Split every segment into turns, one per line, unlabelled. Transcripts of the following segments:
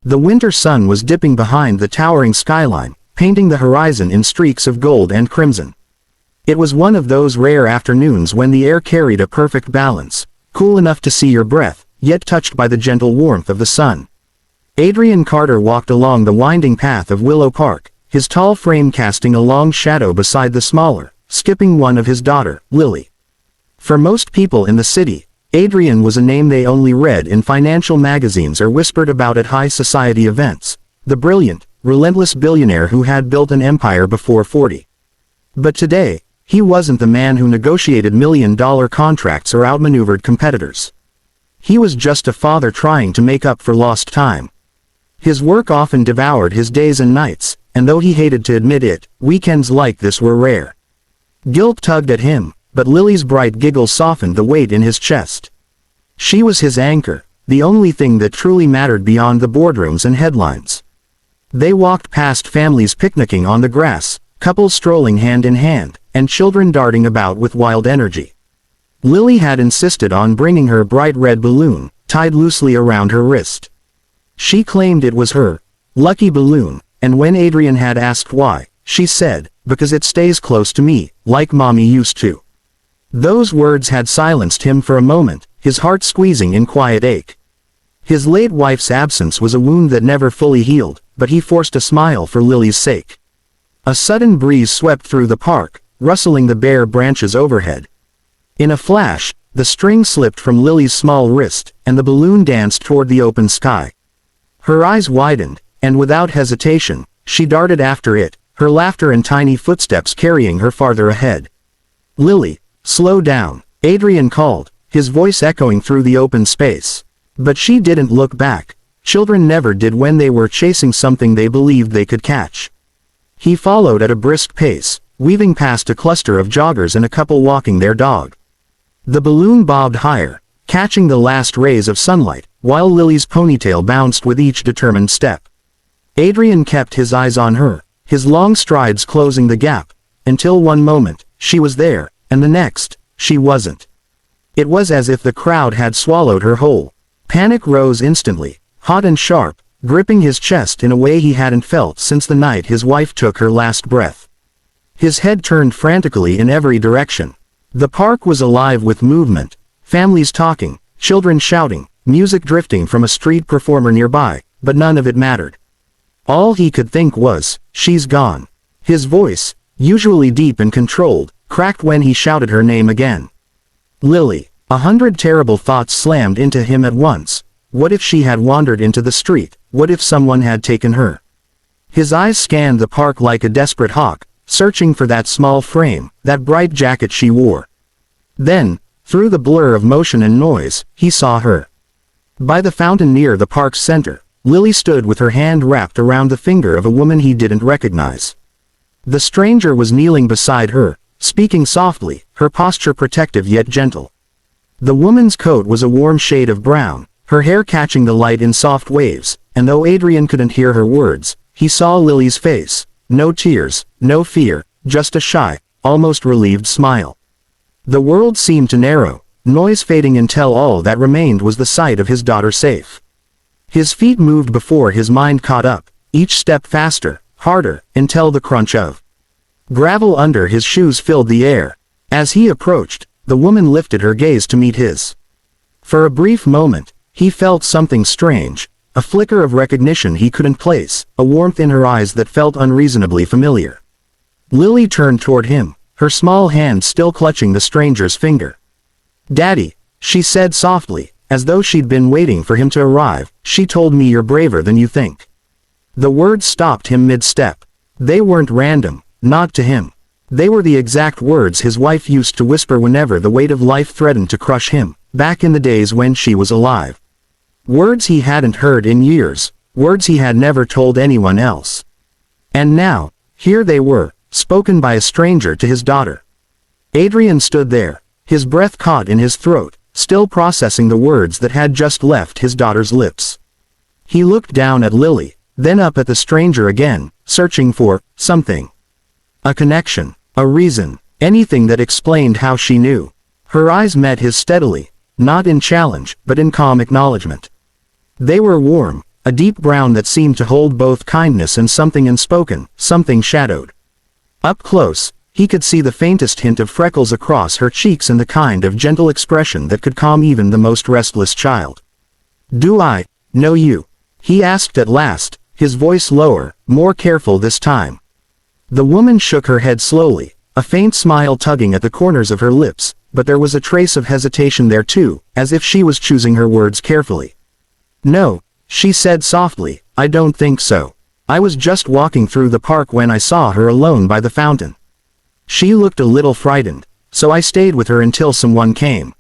The winter sun was dipping behind the towering skyline, painting the horizon in streaks of gold and crimson. It was one of those rare afternoons when the air carried a perfect balance, cool enough to see your breath, yet touched by the gentle warmth of the sun. Adrian Carter walked along the winding path of Willow Park, his tall frame casting a long shadow beside the smaller, skipping one of his daughter, Lily. For most people in the city, Adrian was a name they only read in financial magazines or whispered about at high society events, the brilliant, relentless billionaire who had built an empire before 40. But today, he wasn't the man who negotiated million-dollar contracts or outmaneuvered competitors. He was just a father trying to make up for lost time. His work often devoured his days and nights, and though he hated to admit it, weekends like this were rare. Guilt tugged at him, but Lily's bright giggle softened the weight in his chest. She was his anchor, the only thing that truly mattered beyond the boardrooms and headlines. They walked past families picnicking on the grass, couples strolling hand in hand, and children darting about with wild energy. Lily had insisted on bringing her bright red balloon, tied loosely around her wrist. She claimed it was her lucky balloon, and when Adrian had asked why, she said, "Because it stays close to me, like mommy used to." Those words had silenced him for a moment, his heart squeezing in quiet ache. His late wife's absence was a wound that never fully healed, but he forced a smile for Lily's sake. A sudden breeze swept through the park, rustling the bare branches overhead. In a flash, the string slipped from Lily's small wrist, and the balloon danced toward the open sky. Her eyes widened, and without hesitation, she darted after it, her laughter and tiny footsteps carrying her farther ahead. "Lily, slow down," Adrian called, his voice echoing through the open space. But she didn't look back. Children never did when they were chasing something they believed they could catch. He followed at a brisk pace, weaving past a cluster of joggers and a couple walking their dog. The balloon bobbed higher, catching the last rays of sunlight, while Lily's ponytail bounced with each determined step. Adrian kept his eyes on her, his long strides closing the gap, until one moment, she was there, and the next, she wasn't. It was as if the crowd had swallowed her whole. Panic rose instantly, hot and sharp, gripping his chest in a way he hadn't felt since the night his wife took her last breath. His head turned frantically in every direction. The park was alive with movement, families talking, children shouting, music drifting from a street performer nearby, but none of it mattered. All he could think was, "She's gone." His voice, usually deep and controlled, cracked when he shouted her name again. Lily. 100 terrible thoughts slammed into him at once. What if she had wandered into the street? What if someone had taken her? His eyes scanned the park like a desperate hawk, searching for that small frame, that bright jacket she wore. Then, through the blur of motion and noise, he saw her. By the fountain near the park's center, Lily stood with her hand wrapped around the finger of a woman he didn't recognize. The stranger was kneeling beside her, speaking softly, her posture protective yet gentle. The woman's coat was a warm shade of brown, her hair catching the light in soft waves, and though Adrian couldn't hear her words, he saw Lily's face. No tears, no fear, just a shy, almost relieved smile. The world seemed to narrow, noise fading until all that remained was the sight of his daughter safe. His feet moved before his mind caught up, each step faster, harder, until the crunch of gravel under his shoes filled the air. As he approached, the woman lifted her gaze to meet his. For a brief moment, he felt something strange, a flicker of recognition he couldn't place, a warmth in her eyes that felt unreasonably familiar. Lily turned toward him, her small hand still clutching the stranger's finger. "Daddy," she said softly, as though she'd been waiting for him to arrive, "she told me you're braver than you think." The words stopped him mid-step. They weren't random, not to him. They were the exact words his wife used to whisper whenever the weight of life threatened to crush him, back in the days when she was alive. Words he hadn't heard in years, words he had never told anyone else. And now, here they were, spoken by a stranger to his daughter. Adrian stood there, his breath caught in his throat, still processing the words that had just left his daughter's lips. He looked down at Lily, then up at the stranger again, searching for something. A connection, a reason, anything that explained how she knew. Her eyes met his steadily, not in challenge, but in calm acknowledgement. They were warm, a deep brown that seemed to hold both kindness and something unspoken, something shadowed. Up close, he could see the faintest hint of freckles across her cheeks and the kind of gentle expression that could calm even the most restless child. "Do I know you?" he asked at last, his voice lower, more careful this time. The woman shook her head slowly, a faint smile tugging at the corners of her lips, but there was a trace of hesitation there too, as if she was choosing her words carefully. "No," she said softly, "I don't think so. I was just walking through the park when I saw her alone by the fountain. She looked a little frightened, so I stayed with her until someone came."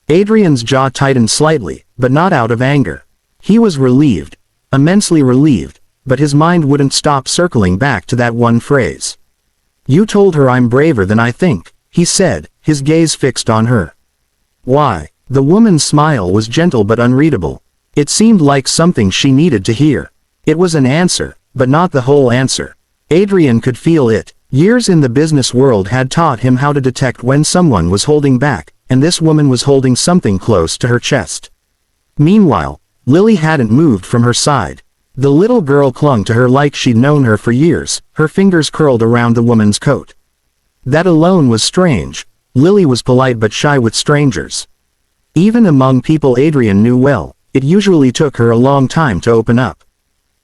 Adrian's jaw tightened slightly, but not out of anger. He was relieved, immensely relieved, but his mind wouldn't stop circling back to that one phrase. "You told her I'm braver than I think," he said, his gaze fixed on her. "Why?" The woman's smile was gentle but unreadable. It seemed like something she needed to hear. It was an answer, but not the whole answer. Adrian could feel it. Years in the business world had taught him how to detect when someone was holding back, and this woman was holding something close to her chest. Meanwhile, Lily hadn't moved from her side. The little girl clung to her like she'd known her for years, her fingers curled around the woman's coat. That alone was strange. Lily was polite but shy with strangers. Even among people Adrian knew well, it usually took her a long time to open up.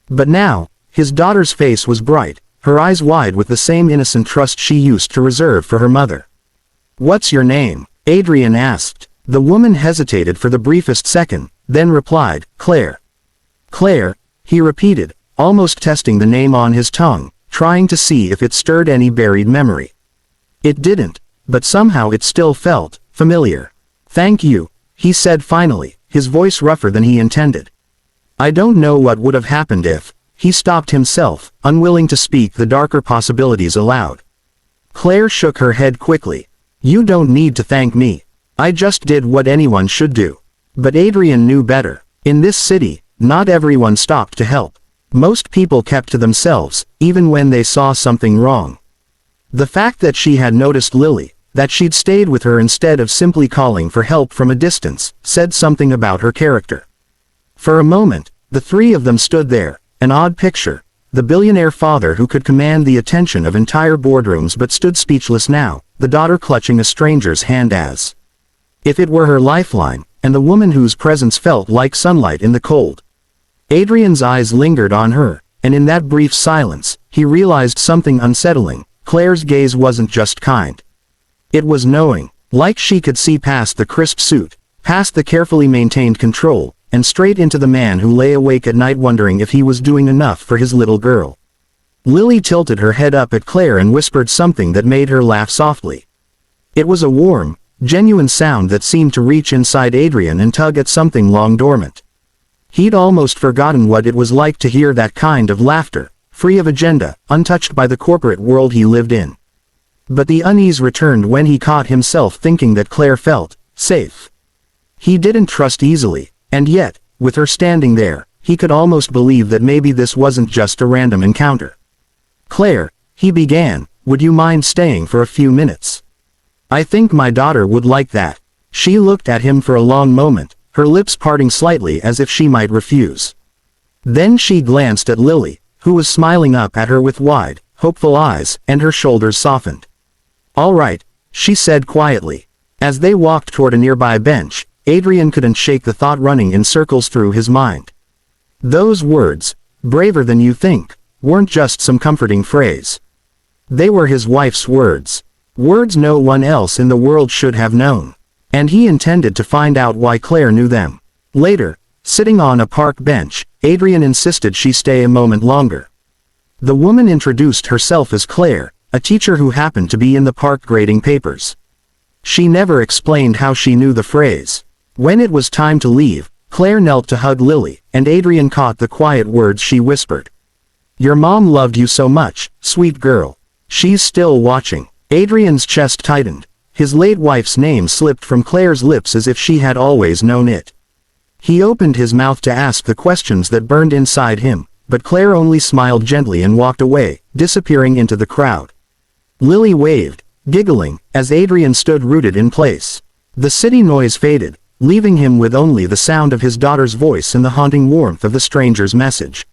But now, his daughter's face was bright, her eyes wide with the same innocent trust she used to reserve for her mother. "What's your name?" Adrian asked. The woman hesitated for the briefest second, then replied, "Claire." "Claire," he repeated, almost testing the name on his tongue, trying to see if it stirred any buried memory. It didn't, but somehow it still felt familiar. "Thank you," he said finally, his voice rougher than he intended. "I don't know what would have happened if—" He stopped himself, unwilling to speak the darker possibilities aloud. Claire shook her head quickly. "You don't need to thank me. I just did what anyone should do." But Adrian knew better. In this city, not everyone stopped to help. Most people kept to themselves, even when they saw something wrong. The fact that she had noticed Lily, that she'd stayed with her instead of simply calling for help from a distance, said something about her character. For a moment, the three of them stood there, an odd picture, the billionaire father who could command the attention of entire boardrooms but stood speechless now, the daughter clutching a stranger's hand as if it were her lifeline, and the woman whose presence felt like sunlight in the cold. Adrian's eyes lingered on her, and in that brief silence, he realized something unsettling. Claire's gaze wasn't just kind. It was knowing, like she could see past the crisp suit, past the carefully maintained control, and straight into the man who lay awake at night wondering if he was doing enough for his little girl. Lily tilted her head up at Claire and whispered something that made her laugh softly. It was a warm, genuine sound that seemed to reach inside Adrian and tug at something long dormant. He'd almost forgotten what it was like to hear that kind of laughter, free of agenda, untouched by the corporate world he lived in. But the unease returned when he caught himself thinking that Claire felt safe. He didn't trust easily, and yet, with her standing there, he could almost believe that maybe this wasn't just a random encounter. "Claire," he began, "would you mind staying for a few minutes? I think my daughter would like that." She looked at him for a long moment, her lips parting slightly as if she might refuse. Then she glanced at Lily, who was smiling up at her with wide, hopeful eyes, and her shoulders softened. "All right," she said quietly. As they walked toward a nearby bench, Adrian couldn't shake the thought running in circles through his mind. Those words, "braver than you think," weren't just some comforting phrase. They were his wife's words. Words no one else in the world should have known. And he intended to find out why Claire knew them. Later, sitting on a park bench, Adrian insisted she stay a moment longer. The woman introduced herself as Claire, a teacher who happened to be in the park grading papers. She never explained how she knew the phrase. When it was time to leave, Claire knelt to hug Lily, and Adrian caught the quiet words she whispered. "Your mom loved you so much, sweet girl. She's still watching." Adrian's chest tightened. His late wife's name slipped from Claire's lips as if she had always known it. He opened his mouth to ask the questions that burned inside him, but Claire only smiled gently and walked away, disappearing into the crowd. Lily waved, giggling, as Adrian stood rooted in place. The city noise faded, leaving him with only the sound of his daughter's voice and the haunting warmth of the stranger's message.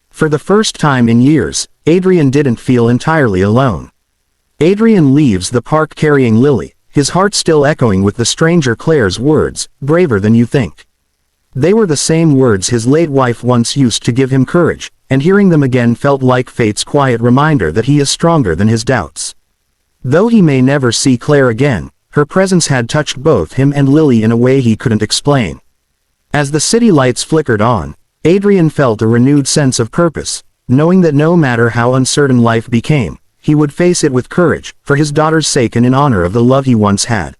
For the first time in years, Adrian didn't feel entirely alone. Adrian leaves the park carrying Lily, his heart still echoing with the stranger Claire's words, "Braver than you think." They were the same words his late wife once used to give him courage, and hearing them again felt like fate's quiet reminder that he is stronger than his doubts. Though he may never see Claire again, her presence had touched both him and Lily in a way he couldn't explain. As the city lights flickered on, Adrian felt a renewed sense of purpose, knowing that no matter how uncertain life became, he would face it with courage, for his daughter's sake and in honor of the love he once had.